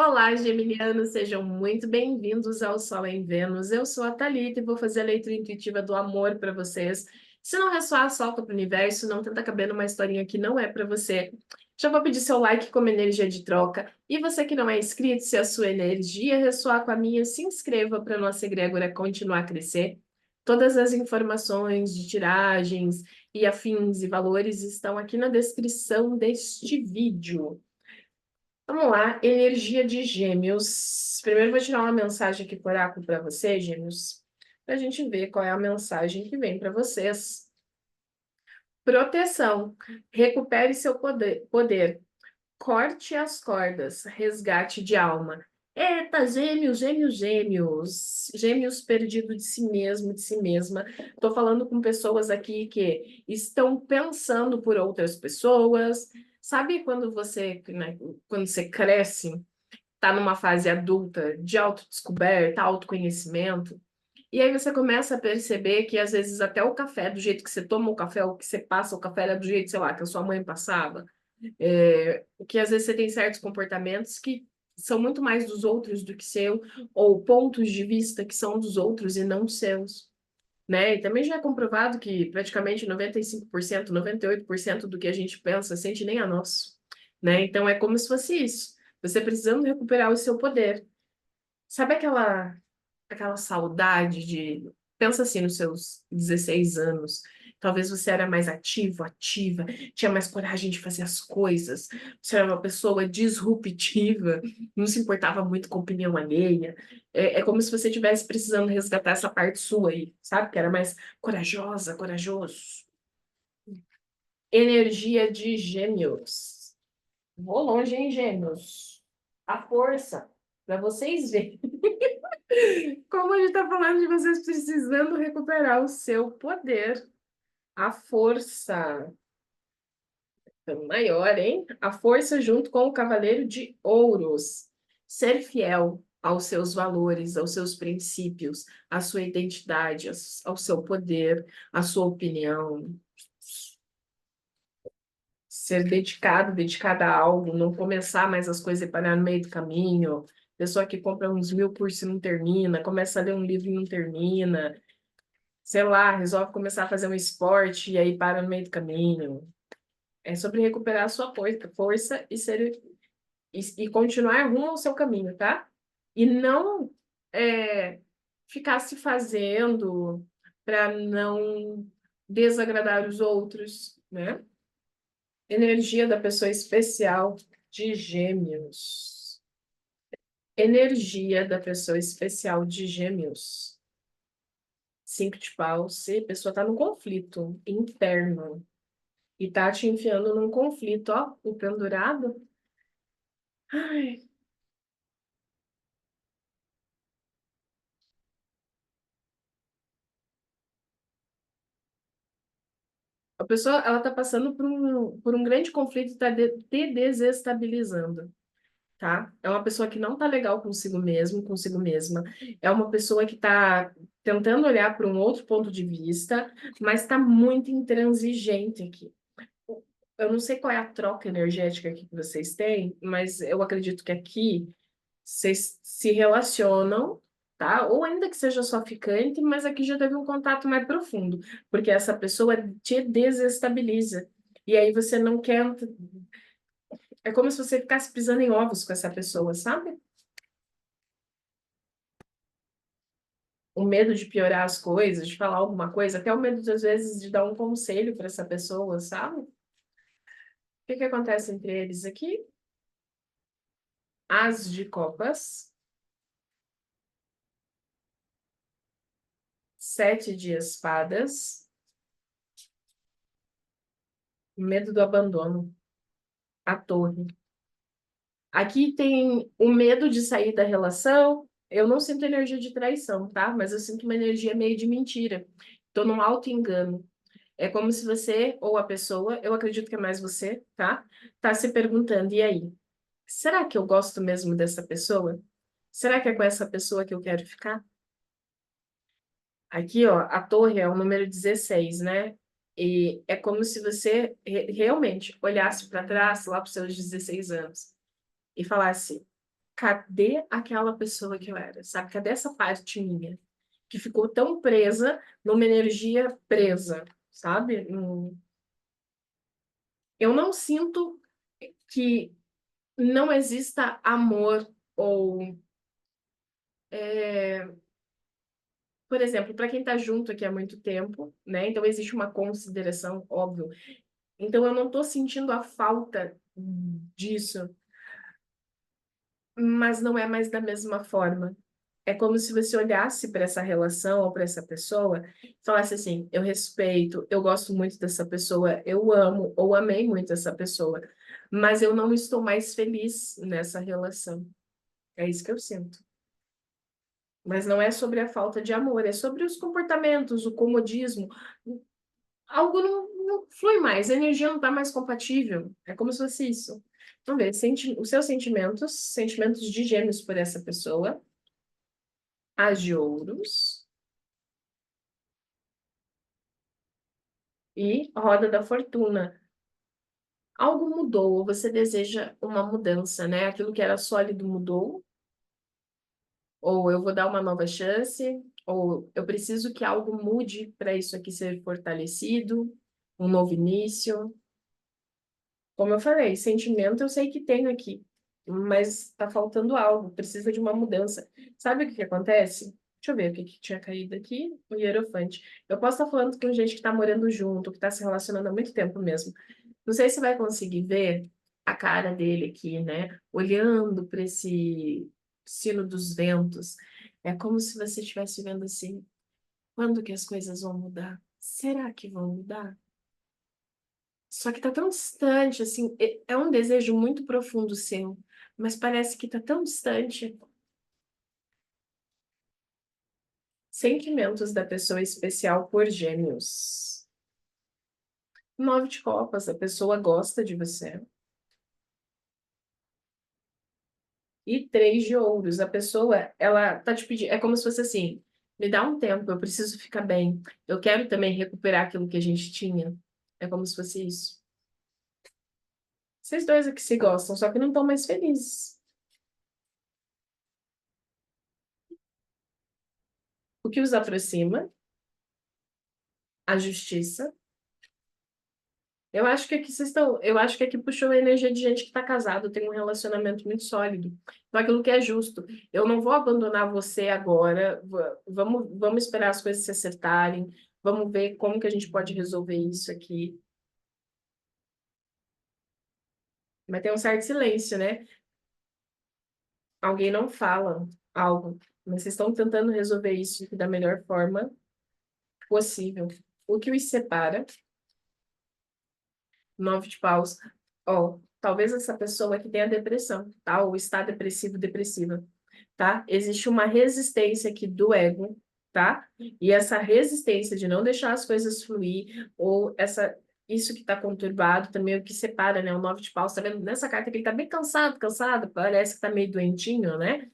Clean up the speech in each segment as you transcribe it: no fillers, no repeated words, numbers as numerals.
Olá, geminianos, sejam muito bem-vindos ao Sol em Vênus. Eu sou a Thalita e vou fazer a leitura intuitiva do amor para vocês. Se não ressoar, solta para o universo, não tenta caber numa historinha que não é para você. Já vou pedir seu like como energia de troca. E você que não é inscrito, se a sua energia ressoar com a minha, se inscreva para nossa egrégora continuar a crescer. Todas as informações de tiragens e afins e valores estão aqui na descrição deste vídeo. Vamos lá, energia de Gêmeos. Primeiro vou tirar uma mensagem aqui por oráculo para você, Gêmeos, para a gente ver qual é a mensagem que vem para vocês. Proteção. Recupere seu poder. Corte as cordas. Resgate de alma. Eita, gêmeos, gêmeos, gêmeos. Gêmeos perdido de si mesmo, de si mesma. Estou falando com pessoas aqui que estão pensando por outras pessoas. Sabe quando você, né, quando você cresce, está numa fase adulta de autodescoberta, autoconhecimento, e aí você começa a perceber que às vezes até o café, do jeito que você toma o café, o que você passa o café era do jeito, sei lá, que a sua mãe passava. Que às vezes você tem certos comportamentos que são muito mais dos outros do que seu, ou pontos de vista que são dos outros e não seus, né? E também já é comprovado que praticamente 95%, 98% do que a gente pensa, sente nem a nosso, né? Então é como se fosse isso. Você precisando recuperar o seu poder. Sabe aquela saudade de. Pensa assim nos seus 16 anos. Talvez você era mais ativo, ativa, tinha mais coragem de fazer as coisas. Você era uma pessoa disruptiva, não se importava muito com a opinião alheia. É como se você estivesse precisando resgatar essa parte sua aí, sabe? Que era mais corajosa, corajoso. Energia de Gêmeos. Vou longe, hein, Gêmeos? A força, para vocês verem. Como a gente está falando de vocês precisando recuperar o seu poder, a força maior, hein? A força junto com o Cavaleiro de Ouros. Ser fiel aos seus valores, aos seus princípios, à sua identidade, ao seu poder, à sua opinião. Ser dedicado, dedicada a algo, não começar mais as coisas e parar no meio do caminho. Pessoa que compra uns 1000 cursos e não termina, começa a ler um livro e não termina, sei lá, resolve começar a fazer um esporte e aí para no meio do caminho. É sobre recuperar a sua força e e continuar rumo ao seu caminho, tá? E não ficar se fazendo para não desagradar os outros, né? Energia da pessoa especial de Gêmeos. Energia da pessoa especial de Gêmeos. 5 de paus. Se a pessoa está num conflito interno e tá te enfiando num conflito, ó, o pendurado. Ai, a pessoa, ela tá passando por um grande conflito e tá te desestabilizando, tá? É uma pessoa que não tá legal consigo mesmo, consigo mesma. É uma pessoa que tá tentando olhar para um outro ponto de vista, mas tá muito intransigente aqui. Eu não sei qual é a troca energética aqui que vocês têm, mas eu acredito que aqui vocês se relacionam, tá? Ou ainda que seja só ficante, mas aqui já teve um contato mais profundo, porque essa pessoa te desestabiliza. E aí você não quer. É como se você ficasse pisando em ovos com essa pessoa, sabe? O medo de piorar as coisas, de falar alguma coisa, até o medo, às vezes, de dar um conselho para essa pessoa, sabe? O que acontece entre eles aqui? As de copas, 7 de espadas, medo do abandono, a torre. Aqui tem o medo de sair da relação. Eu não sinto energia de traição, tá? Mas eu sinto uma energia meio de mentira. Tô num auto-engano. É como se você ou a pessoa, eu acredito que é mais você, tá? Tá se perguntando, e aí? Será que eu gosto mesmo dessa pessoa? Será que é com essa pessoa que eu quero ficar? Aqui, ó, a torre é o número 16, né? E é como se você realmente olhasse para trás, lá para os seus 16 anos, e falasse. cadê aquela pessoa que eu era, sabe? Cadê essa parte minha que ficou tão presa numa energia presa, sabe? Eu não sinto que não exista amor ou, por exemplo, para quem está junto aqui há muito tempo, né? Então existe uma consideração, óbvio. Então eu não estou sentindo a falta disso, mas não é mais da mesma forma. É como se você olhasse para essa relação ou para essa pessoa e falasse assim: eu respeito, eu gosto muito dessa pessoa, eu amo ou amei muito essa pessoa, mas eu não estou mais feliz nessa relação. É isso que eu sinto. Mas não é sobre a falta de amor, é sobre os comportamentos, o comodismo. Algo não flui mais, a energia não está mais compatível. É como se fosse isso. Vamos ver, os seus sentimentos de gêmeos por essa pessoa, as de ouros e roda da fortuna. Algo mudou, ou você deseja uma mudança, né? Aquilo que era sólido mudou, ou eu vou dar uma nova chance, ou eu preciso que algo mude para isso aqui ser fortalecido, um novo início. Como eu falei, sentimento eu sei que tenho aqui, mas está faltando algo, precisa de uma mudança. Sabe o que que acontece? Deixa eu ver o que que tinha caído aqui, o hierofante. Eu posso estar falando com gente que está morando junto, que está se relacionando há muito tempo mesmo. Não sei se vai conseguir ver a cara dele aqui, né? Olhando para esse sino dos ventos. É como se você estivesse vendo assim, quando que as coisas vão mudar? Será que vão mudar? Só que tá tão distante, assim, é um desejo muito profundo seu, mas parece que tá tão distante. Sentimentos da pessoa especial por Gêmeos. 9 de copas, a pessoa gosta de você. E 3 de ouros, a pessoa, ela tá te pedindo, é como se fosse assim, me dá um tempo, eu preciso ficar bem. Eu quero também recuperar aquilo que a gente tinha. É como se fosse isso. Vocês dois aqui se gostam, só que não estão mais felizes. O que os aproxima? A justiça. Eu acho que aqui puxou a energia de gente que está casado, tem um relacionamento muito sólido. Então, aquilo que é justo. Eu não vou abandonar você agora. Vamos esperar as coisas se acertarem. Vamos ver como que a gente pode resolver isso aqui. Mas tem um certo silêncio, né? Alguém não fala algo, mas vocês estão tentando resolver isso da melhor forma possível. O que os separa? 9 de paus. Ó, talvez essa pessoa que tenha depressão, tá? Ou está depressivo, depressiva, tá? Existe uma resistência aqui do ego, tá? E essa resistência de não deixar as coisas fluir, ou isso que está conturbado também, o que separa, né? O 9 de paus, tá vendo? Nessa carta que ele tá bem cansado, cansado, parece que tá meio doentinho, né?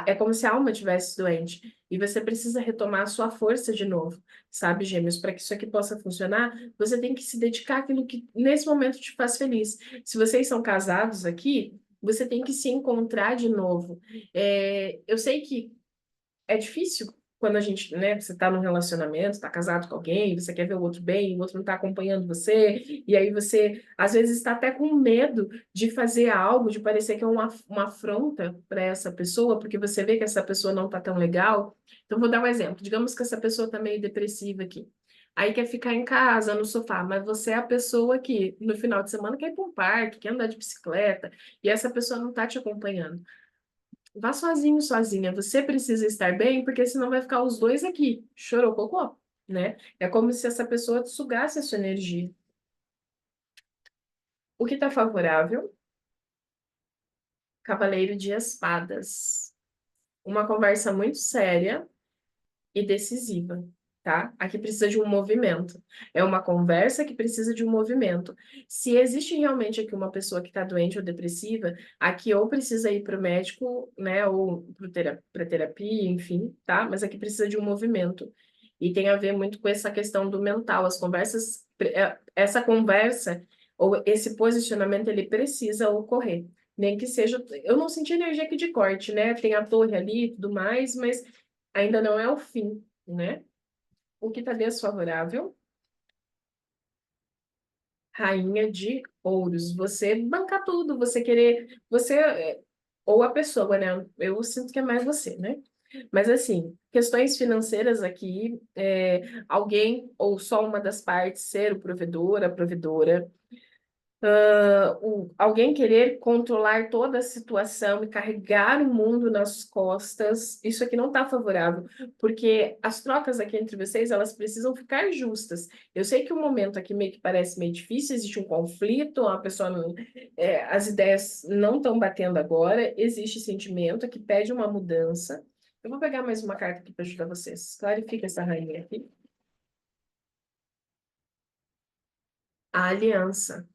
É como se a alma estivesse doente. E você precisa retomar a sua força de novo, sabe, Gêmeos? Para que isso aqui possa funcionar, você tem que se dedicar àquilo que nesse momento te faz feliz. Se vocês são casados aqui, você tem que se encontrar de novo. Eu sei que é difícil quando a gente, né, você está num relacionamento, está casado com alguém, você quer ver o outro bem, o outro não está acompanhando você, e aí você, às vezes, está até com medo de fazer algo, de parecer que é uma afronta para essa pessoa, porque você vê que essa pessoa não está tão legal. Então, vou dar um exemplo. Digamos que essa pessoa está meio depressiva aqui. Aí quer ficar em casa, no sofá, mas você é a pessoa que, no final de semana, quer ir para um parque, quer andar de bicicleta, e essa pessoa não está te acompanhando. Vá sozinho, sozinha. Você precisa estar bem, porque senão vai ficar os dois aqui, chorou cocô, né? É como se essa pessoa sugasse a sua energia. O que está favorável? Cavaleiro de Espadas. Uma conversa muito séria e decisiva, tá? Aqui precisa de um movimento. É uma conversa que precisa de um movimento. Se existe realmente aqui uma pessoa que está doente ou depressiva, aqui ou precisa ir para o médico, né, ou para terapia, enfim, tá? Mas aqui precisa de um movimento. E tem a ver muito com essa questão do mental. As conversas, essa conversa ou esse posicionamento, ele precisa ocorrer. Nem que seja. Eu não senti energia aqui de corte, né? Tem a torre ali e tudo mais, mas ainda não é o fim, né? O que está desfavorável? Rainha de ouros. Você bancar tudo, você querer. Ou a pessoa, né? Eu sinto que é mais você, né? Mas assim, questões financeiras aqui, alguém ou só uma das partes ser o provedor, a provedora. Alguém querer controlar toda a situação e carregar o mundo nas costas, isso aqui não está favorável, porque as trocas aqui entre vocês, elas precisam ficar justas. Eu sei que o momento aqui meio que parece meio difícil, existe um conflito, a pessoa não, as ideias não estão batendo agora, existe sentimento que pede uma mudança. Eu vou pegar mais uma carta aqui para ajudar vocês. Clarifica essa rainha aqui. A aliança.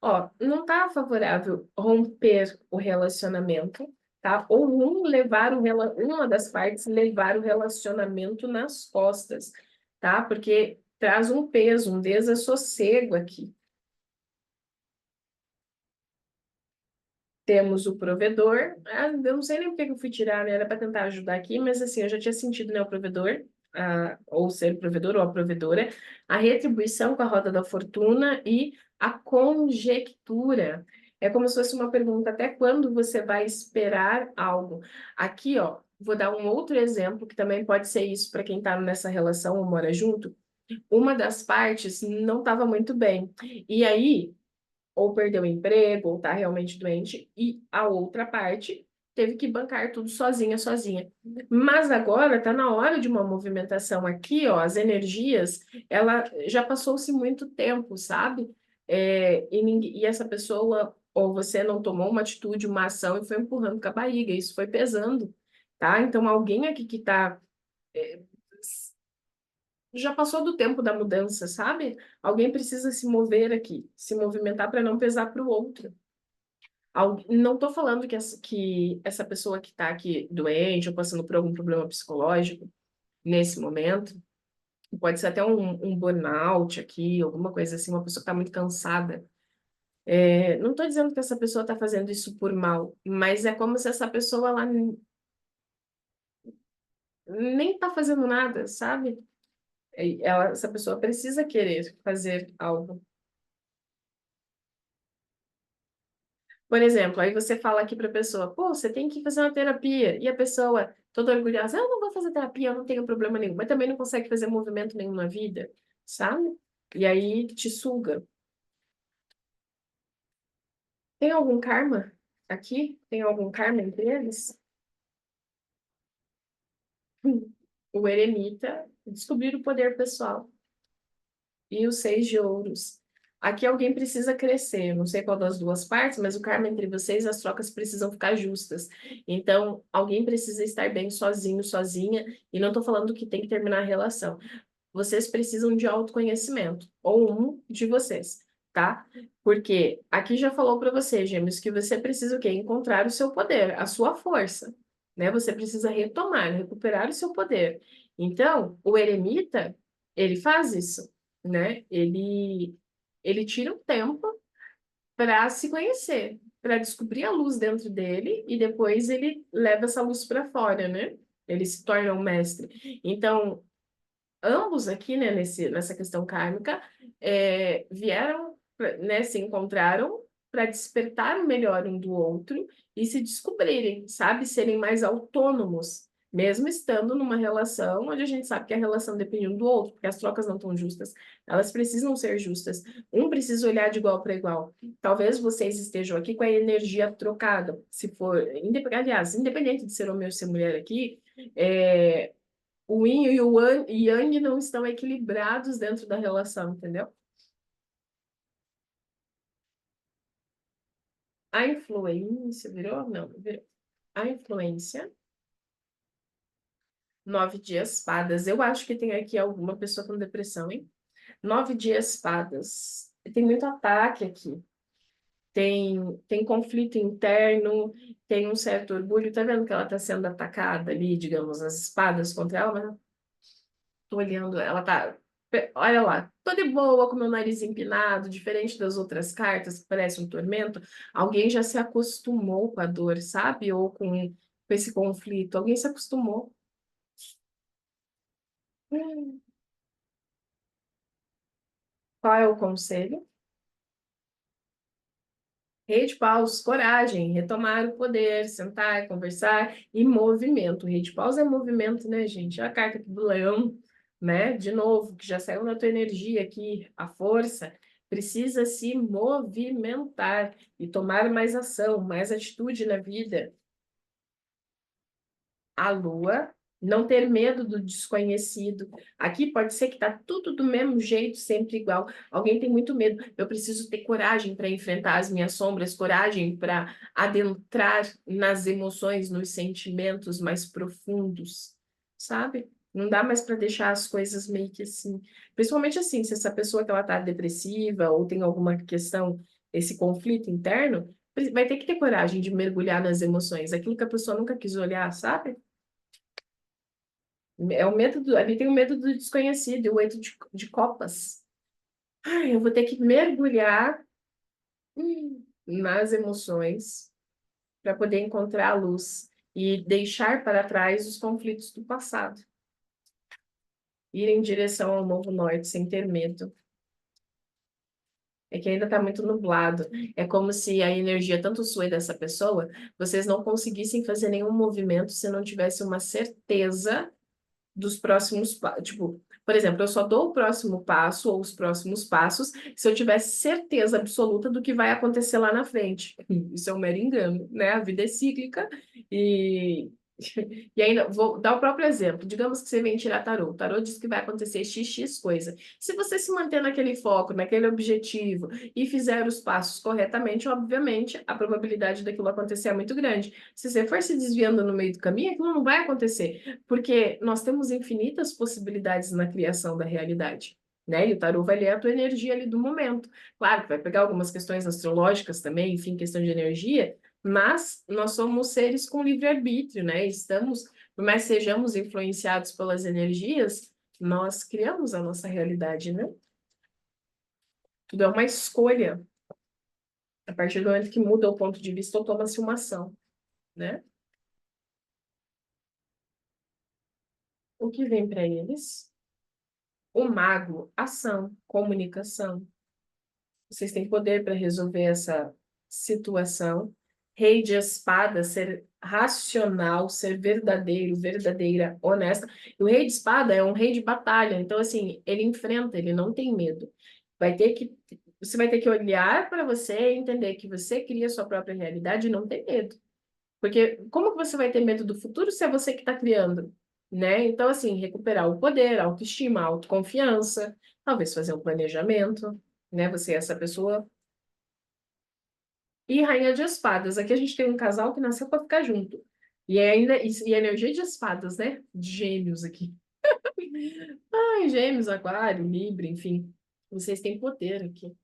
Ó, não tá favorável romper o relacionamento, tá? Ou uma das partes levar o relacionamento nas costas, tá? Porque traz um peso, um desassossego aqui. Temos o provedor. Eu não sei nem por que eu fui tirar, né? Era para tentar ajudar aqui, mas assim, eu já tinha sentido, né, o provedor, ou ser provedor ou a provedora, a retribuição com a roda da fortuna e a conjectura. É como se fosse uma pergunta: até quando você vai esperar algo? Aqui, ó, vou dar um outro exemplo que também pode ser isso para quem está nessa relação ou mora junto. Uma das partes não estava muito bem. E aí ou perdeu o emprego, ou está realmente doente, e a outra parte teve que bancar tudo sozinha, sozinha. Mas agora está na hora de uma movimentação aqui, ó, as energias, ela já passou-se muito tempo, sabe? E essa pessoa, ou você não tomou uma atitude, uma ação e foi empurrando com a barriga, isso foi pesando, tá? Então alguém aqui que está já passou do tempo da mudança, sabe? Alguém precisa se mover aqui, se movimentar para não pesar para o outro. Não estou falando que essa pessoa que está aqui doente ou passando por algum problema psicológico nesse momento, pode ser até um burnout aqui, alguma coisa assim, uma pessoa que está muito cansada. Não estou dizendo que essa pessoa está fazendo isso por mal, mas é como se essa pessoa lá nem está fazendo nada, sabe? Essa pessoa precisa querer fazer algo. Por exemplo, aí você fala aqui para a pessoa, pô, você tem que fazer uma terapia. E a pessoa, toda orgulhosa, eu não vou fazer terapia, eu não tenho problema nenhum. Mas também não consegue fazer movimento nenhum na vida, sabe? E aí te suga. Tem algum karma aqui? Tem algum karma entre eles? O eremita, descobrir o poder pessoal. E os 6 de ouros. Aqui alguém precisa crescer, eu não sei qual das duas partes, mas o karma entre vocês, as trocas precisam ficar justas. Então, alguém precisa estar bem sozinho, sozinha, e não estou falando que tem que terminar a relação. Vocês precisam de autoconhecimento, ou um de vocês, tá? Porque aqui já falou para você, Gêmeos, que você precisa o quê? Encontrar o seu poder, a sua força, né? Você precisa retomar, recuperar o seu poder. Então, o eremita, ele faz isso, né? Ele tira um tempo para se conhecer, para descobrir a luz dentro dele e depois ele leva essa luz para fora, né? Ele se torna um mestre. Então, ambos aqui, né, nessa questão kármica, vieram, né, se encontraram para despertar o melhor um do outro e se descobrirem, sabe, serem mais autônomos, mesmo estando numa relação onde a gente sabe que a relação depende um do outro, porque as trocas não estão justas, elas precisam ser justas. Um precisa olhar de igual para igual. Talvez vocês estejam aqui com a energia trocada, se for, aliás, independente de ser homem ou ser mulher aqui, o yin e o yang não estão equilibrados dentro da relação, entendeu? A influência virou? Não, virou. A influência, 9 de espadas. Eu acho que tem aqui alguma pessoa com depressão, hein? 9 de espadas. Tem muito ataque aqui. Tem conflito interno, tem um certo orgulho. Tá vendo que ela está sendo atacada ali, digamos, as espadas contra ela, mas tô olhando, ela tá. Olha lá, tô de boa com meu nariz empinado, diferente das outras cartas, que parece um tormento. Alguém já se acostumou com a dor, sabe? Ou com esse conflito. Alguém se acostumou. Hum. Qual é o conselho? Rei de paus, coragem, retomar o poder, sentar, conversar e movimento. O rei de paus é movimento, né, gente? A carta aqui do leão, né? De novo, que já saiu na tua energia aqui, a força precisa se movimentar e tomar mais ação, mais atitude na vida. A lua, não ter medo do desconhecido. Aqui pode ser que tá tudo do mesmo jeito, sempre igual. Alguém tem muito medo. Eu preciso ter coragem para enfrentar as minhas sombras, coragem para adentrar nas emoções, nos sentimentos mais profundos, sabe? Não dá mais para deixar as coisas meio que assim. Principalmente assim, se essa pessoa que ela tá depressiva ou tem alguma questão, esse conflito interno, vai ter que ter coragem de mergulhar nas emoções, aquilo que a pessoa nunca quis olhar, sabe? É o medo ali tem o medo do desconhecido, o oito de copas. Ai, eu vou ter que mergulhar nas emoções para poder encontrar a luz e deixar para trás os conflitos do passado. Ir em direção ao novo norte sem ter medo. É que ainda está muito nublado. É como se a energia, tanto sua e dessa pessoa, vocês não conseguissem fazer nenhum movimento se não tivesse uma certeza dos próximos, tipo, por exemplo, eu só dou o próximo passo ou os próximos passos se eu tivesse certeza absoluta do que vai acontecer lá na frente. Isso é um mero engano, né? A vida é cíclica e e ainda vou dar o próprio exemplo. Digamos que você vem tirar tarô. O tarô diz que vai acontecer XX coisa. Se você se manter naquele foco, naquele objetivo e fizer os passos corretamente, obviamente a probabilidade daquilo acontecer é muito grande. Se você for se desviando no meio do caminho, aquilo não vai acontecer, porque nós temos infinitas possibilidades na criação da realidade. Né? E o tarô vai ler a tua energia ali do momento. Claro que vai pegar algumas questões astrológicas também, enfim, questão de energia, mas nós somos seres com livre-arbítrio, né? Estamos, por mais que sejamos influenciados pelas energias, nós criamos a nossa realidade, né? Tudo é uma escolha. A partir do momento que muda o ponto de vista, ou toma-se uma ação, né? O que vem para eles? O mago, ação, comunicação. Vocês têm poder para resolver essa situação. Rei de espada, ser racional, ser verdadeiro, verdadeira, honesta. E o rei de espada é um rei de batalha, então assim, ele enfrenta, ele não tem medo. Vai ter que Você vai ter que olhar para você e entender que você cria a sua própria realidade e não ter medo. Porque como que você vai ter medo do futuro se é você que está criando, né? Então assim, recuperar o poder, a autoestima, a autoconfiança, talvez fazer um planejamento, né? Você é essa pessoa. E Rainha de Espadas. Aqui a gente tem um casal que nasceu para ficar junto. E energia de espadas, né? De gêmeos aqui. Ai, gêmeos, aquário, libra, enfim. Vocês têm poder aqui,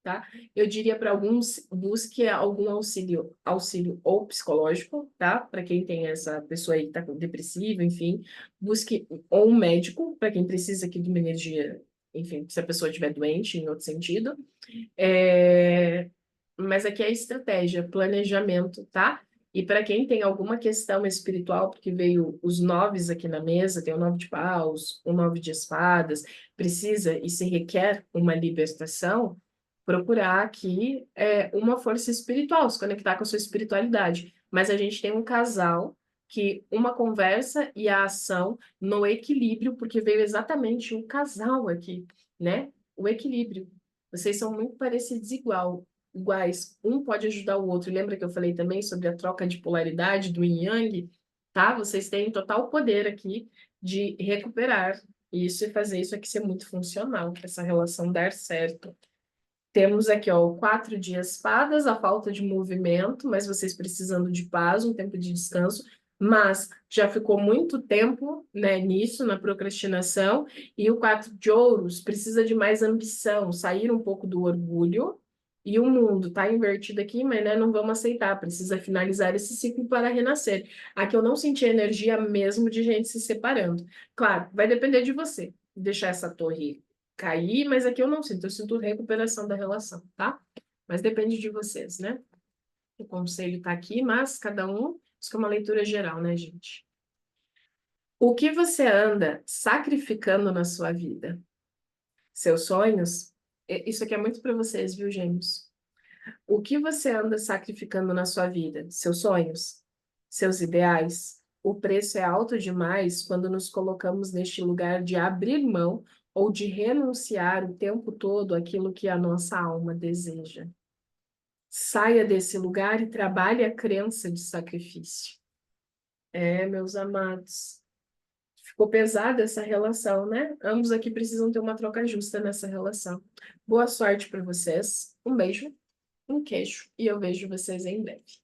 tá? Eu diria para alguns, busque algum auxílio ou psicológico, tá? Para quem tem essa pessoa aí que tá depressiva, enfim. Busque ou um médico, para quem precisa aqui de uma energia, enfim, se a pessoa estiver doente, em outro sentido. É, Mas aqui é estratégia, planejamento, tá? E para quem tem alguma questão espiritual, porque veio os noves aqui na mesa, tem o nove de paus, o nove de espadas, precisa e se requer uma libertação, procurar aqui uma força espiritual, se conectar com a sua espiritualidade. Mas a gente tem um casal que uma conversa e a ação no equilíbrio, porque veio exatamente um casal aqui, né? O equilíbrio. Vocês são muito parecidos iguais. Um pode ajudar o outro. Lembra que eu falei também sobre a troca de polaridade do yin yang? Tá? Vocês têm total poder aqui de recuperar isso e fazer isso aqui ser muito funcional, para essa relação dar certo. Temos aqui, ó, o 4 de espadas, a falta de movimento, mas vocês precisando de paz, um tempo de descanso, mas já ficou muito tempo, né, nisso, na procrastinação, e o 4 de ouros precisa de mais ambição, sair um pouco do orgulho, e o mundo está invertido aqui, mas né, não vamos aceitar, precisa finalizar esse ciclo para renascer. Aqui eu não senti energia mesmo de gente se separando. Claro, vai depender de você, deixar essa torre cair, mas aqui eu sinto recuperação da relação, tá? Mas depende de vocês, né? O conselho tá aqui, mas cada um, isso que é uma leitura geral, né, gente? O que você anda sacrificando na sua vida? Seus sonhos? Isso aqui é muito para vocês, viu, gêmeos? O que você anda sacrificando na sua vida? Seus sonhos? Seus ideais? O preço é alto demais quando nos colocamos neste lugar de abrir mão ou de renunciar o tempo todo àquilo que a nossa alma deseja. Saia desse lugar e trabalhe a crença de sacrifício. É, meus amados. Ficou pesada essa relação, né? Ambos aqui precisam ter uma troca justa nessa relação. Boa sorte para vocês. Um beijo, um queijo e eu vejo vocês em breve.